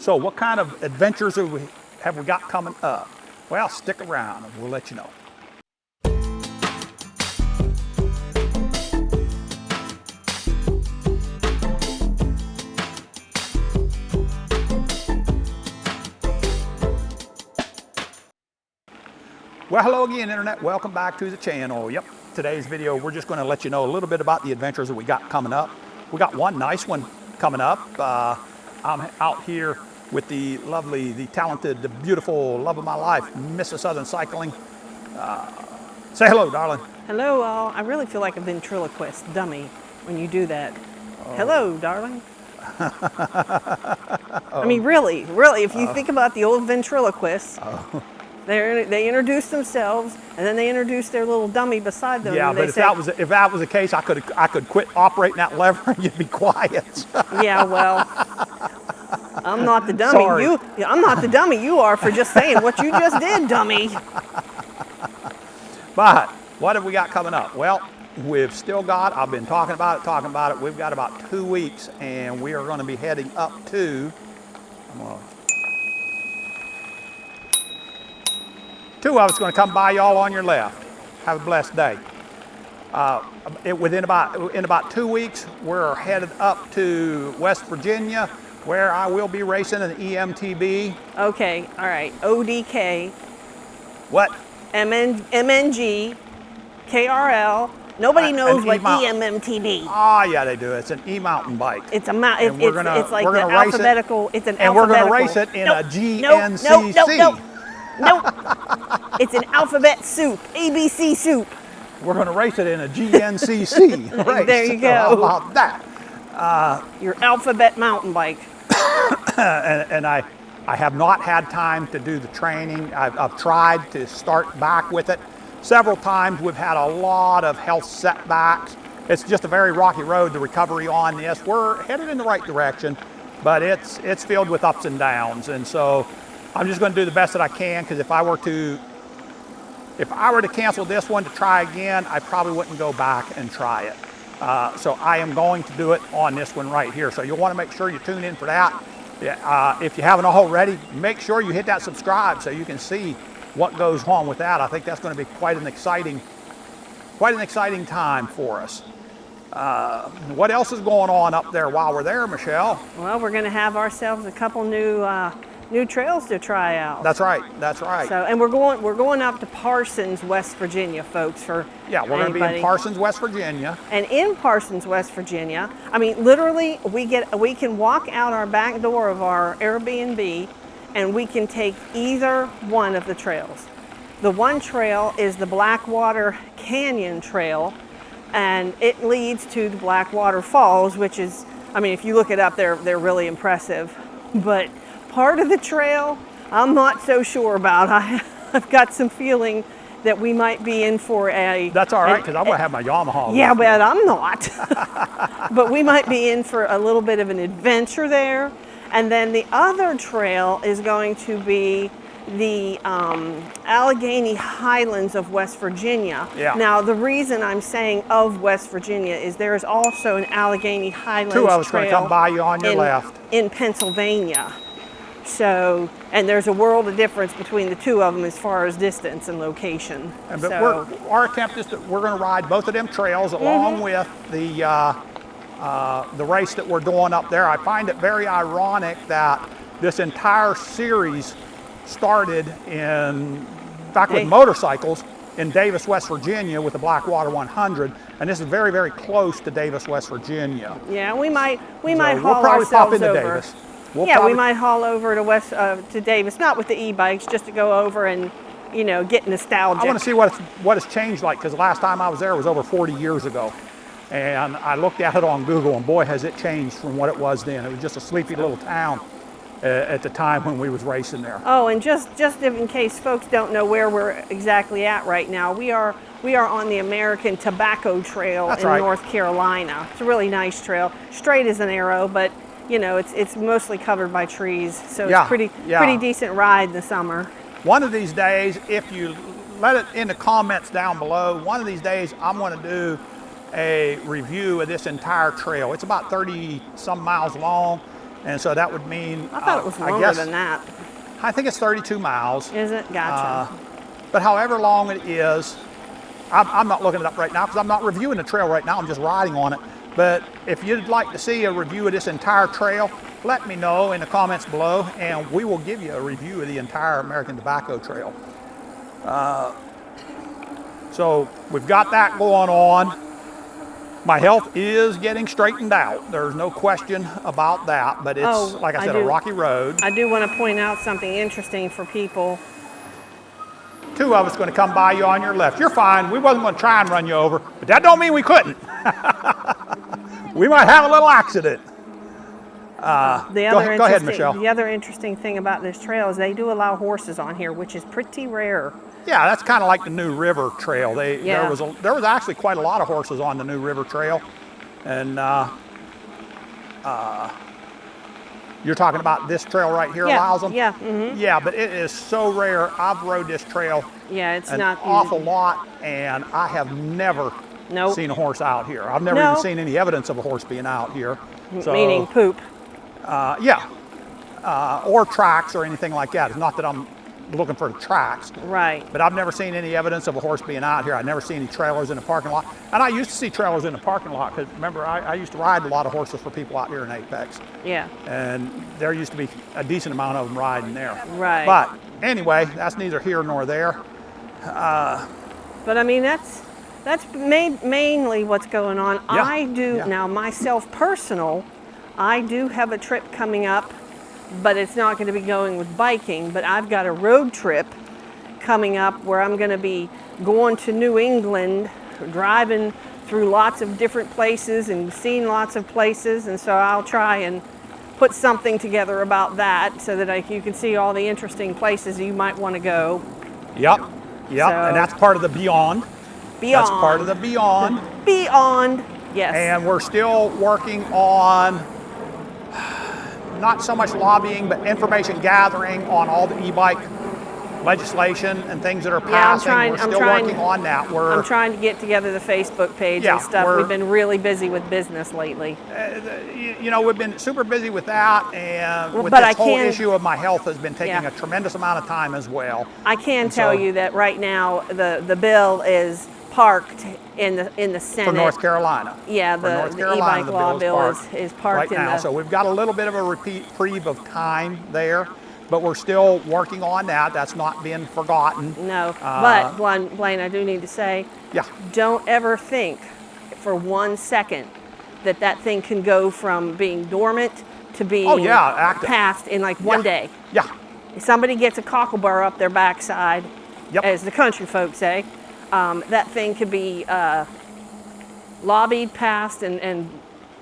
So what kind of adventures have we got coming up? Well, stick around and we'll let you know. Well, hello again, Internet. Welcome back to the channel. Yep, today's video, we're just going to let you know a little bit about the adventures that we got coming up. We got one nice one coming up. I'm out here with the lovely, the talented, the beautiful love of my life, Mrs. Southern Cycling. Say hello, darling. Hello, all. I really feel like a ventriloquist dummy when you do that. Oh. Hello, darling. I mean, really, if you think about the old ventriloquists, they introduce themselves and then they introduce their little dummy beside them. Yeah, but if that was the case, I could quit operating that lever and you'd be quiet. Yeah, well, I'm not the dummy. Sorry. I'm not the dummy you are for just saying what you just did, dummy. But what have we got coming up? Well, we've still got, I've been talking about it. We've got about 2 weeks and we are going to be heading up to, two of us going to come by y'all on your left. Have a blessed day. In about 2 weeks, we're headed up to West Virginia, where I will be racing an eMTB. Okay, all right. ODK. What? MNG, KRL. Nobody knows what eMTB. Oh yeah, they do. It's an e-mountain bike. It's a mountain. It's like the alphabetical. It's an alphabetical. And we're going to race it in a GNCC. Nope. It's an alphabet soup, ABC soup. We're going to race it in a GNCC race. There you go. How about that? Your alphabet mountain bike. and I have not had time to do the training. I've tried to start back with it several times. We've had a lot of health setbacks. It's just a very rocky road, the recovery on this. We're headed in the right direction, but it's filled with ups and downs. And so I'm just going to do the best that I can, because if I were to cancel this one to try again, I probably wouldn't go back and try it. So I am going to do it on this one right here. So you'll want to make sure you tune in for that. If you haven't already, make sure you hit that subscribe so you can see what goes on with that. I think that's going to be quite an exciting time for us. What else is going on up there while we're there, Michelle? Well, we're going to have ourselves a couple new trails to try out. That's right. So, and we're going up to Parsons, West Virginia, folks. We're going to be in Parsons, West Virginia. And in Parsons, West Virginia, I mean, literally, we can walk out our back door of our Airbnb, and we can take either one of the trails. The one trail is the Blackwater Canyon Trail, and it leads to the Blackwater Falls, which is, I mean, if you look it up, they're really impressive. But part of the trail, I'm not so sure about. I've got some feeling that we might be in for a... That's all right, because I'm going to have my Yamaha. Yeah, but I'm not. But we might be in for a little bit of an adventure there. And then the other trail is going to be the Allegheny Highlands of West Virginia. Yeah. Now, the reason I'm saying of West Virginia is there is also an Allegheny Highlands Two of us trail going to come by you on your left. In Pennsylvania. So, and there's a world of difference between the two of them as far as distance and location. But our attempt is that we're going to ride both of them trails along with the race that we're doing up there. I find it very ironic that this entire series started back with motorcycles in Davis, West Virginia with the Blackwater 100, and this is very, very close to Davis, West Virginia. Yeah, we might we'll haul probably pop ourselves into over. Davis. We might haul over to Davis, not with the e-bikes, just to go over and, you know, get nostalgic. I want to see what it's changed like, because the last time I was there was over 40 years ago. And I looked at it on Google, and boy, has it changed from what it was then. It was just a sleepy little town at the time when we was racing there. Oh, and just in case folks don't know where we're exactly at right now, we are on the American Tabacco Trail in North Carolina. It's a really nice trail, straight as an arrow, but you know, it's mostly covered by trees, so it's pretty decent ride in the summer. One of these days, if you let it in the comments down below, one of these days I'm going to do a review of this entire trail. It's about 30 some miles long, And so that would mean, I thought it was longer than that. I think it's 32 miles. Is it? Gotcha. But however long it is, I'm not looking it up right now because I'm not reviewing the trail right now, I'm just riding on it. But if you'd like to see a review of this entire trail, let me know in the comments below and we will give you a review of the entire American Tobacco Trail. So we've got that going on. My health is getting straightened out. There's no question about that, but it's, like I said, a rocky road. I do want to point out something interesting for people. Two of us going to come by you on your left. You're fine. We wasn't going to try and run you over, but that don't mean we couldn't. We might have a little accident. Go ahead, Michelle. The other interesting thing about this trail is they do allow horses on here, which is pretty rare. Yeah, that's kind of like the New River Trail. There was actually quite a lot of horses on the New River Trail, and you're talking about this trail right here allows them? Yeah. Mm-hmm. Yeah, but it is so rare. I've rode this trail it's an not awful lot, and I have never seen a horse out here. I've never even seen any evidence of a horse being out here. So, meaning poop. Or tracks or anything like that. It's not that I'm looking for the tracks. Right. But I've never seen any evidence of a horse being out here. I've never seen any trailers in the parking lot. And I used to see trailers in the parking lot because remember, I used to ride a lot of horses for people out here in Apex. Yeah. And there used to be a decent amount of them riding there. Right. But anyway, that's neither here nor there. But I mean, that's mainly what's going on. Yeah. I do, now myself personal, I do have a trip coming up, but it's not going to be going with biking, but I've got a road trip coming up where I'm going to be going to New England, driving through lots of different places and seeing lots of places, and so I'll try and put something together about that so that you can see all the interesting places you might want to go. Yep, so, and that's part of the Beyond. That's part of the Beyond. Beyond, yes. And we're still working on not so much lobbying, but information gathering on all the e-bike legislation and things that are passing. We're still working on that. I'm trying to get together the Facebook page and stuff. We've been really busy with business lately. You know, we've been super busy with that, and this whole issue of my health has been taking a tremendous amount of time as well. I can tell you that right now the bill is parked in the Senate. For North Carolina. Yeah, the e-bike law bill is parked right now. So we've got a little bit of a reprieve of time there, but we're still working on that. That's not being forgotten. No, but Blaine, I do need to say, don't ever think for 1 second that thing can go from being dormant to being passed in like one day. Yeah. If somebody gets a cockleburr up their backside, as the country folks say, that thing could be lobbied, passed, and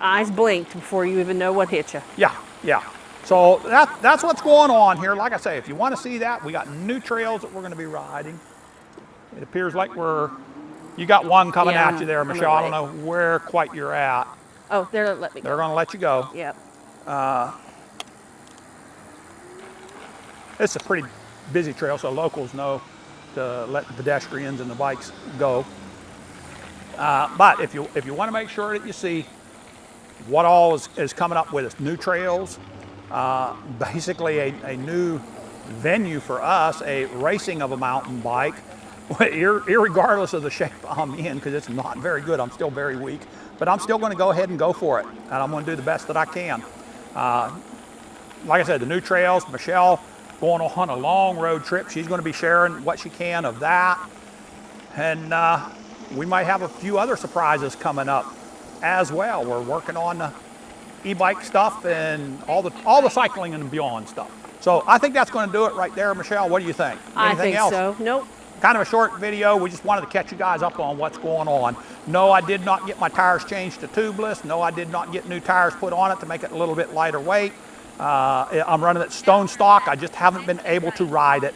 eyes blinked before you even know what hit you. Yeah. So that's what's going on here. Like I say, if you want to see that, we got new trails that we're going to be riding. It appears like you got one coming at you there, Michelle. I don't know where quite you're at. Oh, they're let me go. They're going to let you go. Yep. It's a pretty busy trail, so locals know to let the pedestrians and the bikes go. But if you want to make sure that you see what all is coming up with us, new trails, basically a new venue for us, a racing of a mountain bike, irregardless of the shape I'm in, because it's not very good. I'm still very weak, but I'm still going to go ahead and go for it, and I'm going to do the best that I can. Like I said, the new trails, Michelle going on a long road trip. She's going to be sharing what she can of that, and we might have a few other surprises coming up as well. We're working on the e-bike stuff and all the cycling and beyond stuff. So I think that's going to do it right there, Michelle. What do you think? Anything else? I think so. Nope. Kind of a short video. We just wanted to catch you guys up on what's going on. No, I did not get my tires changed to tubeless. No, I did not get new tires put on it to make it a little bit lighter weight. I'm running it stone stock. I just haven't been able to ride it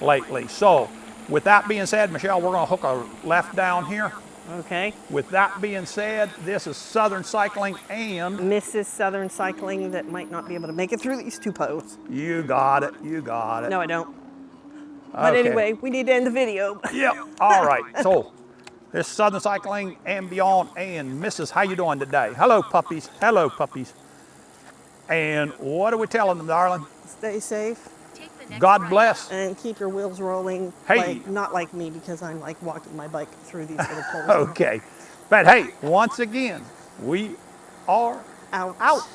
lately. So with that being said, Michelle, we're going to hook a left down here. Okay. With that being said, this is Southern Cycling and Mrs. Southern Cycling that might not be able to make it through these two posts. You got it. You got it. No, I don't. But anyway, we need to end the video. Yep. All right. So this is Southern Cycling and Beyond and Mrs. How you doing today? Hello, puppies. Hello, puppies. And what are we telling them, darling? Stay safe God bless. and keep your wheels rolling. Hey. Like, not like me, because I'm like walking my bike through these little poles. Okay. But hey, once again, we are Out. out.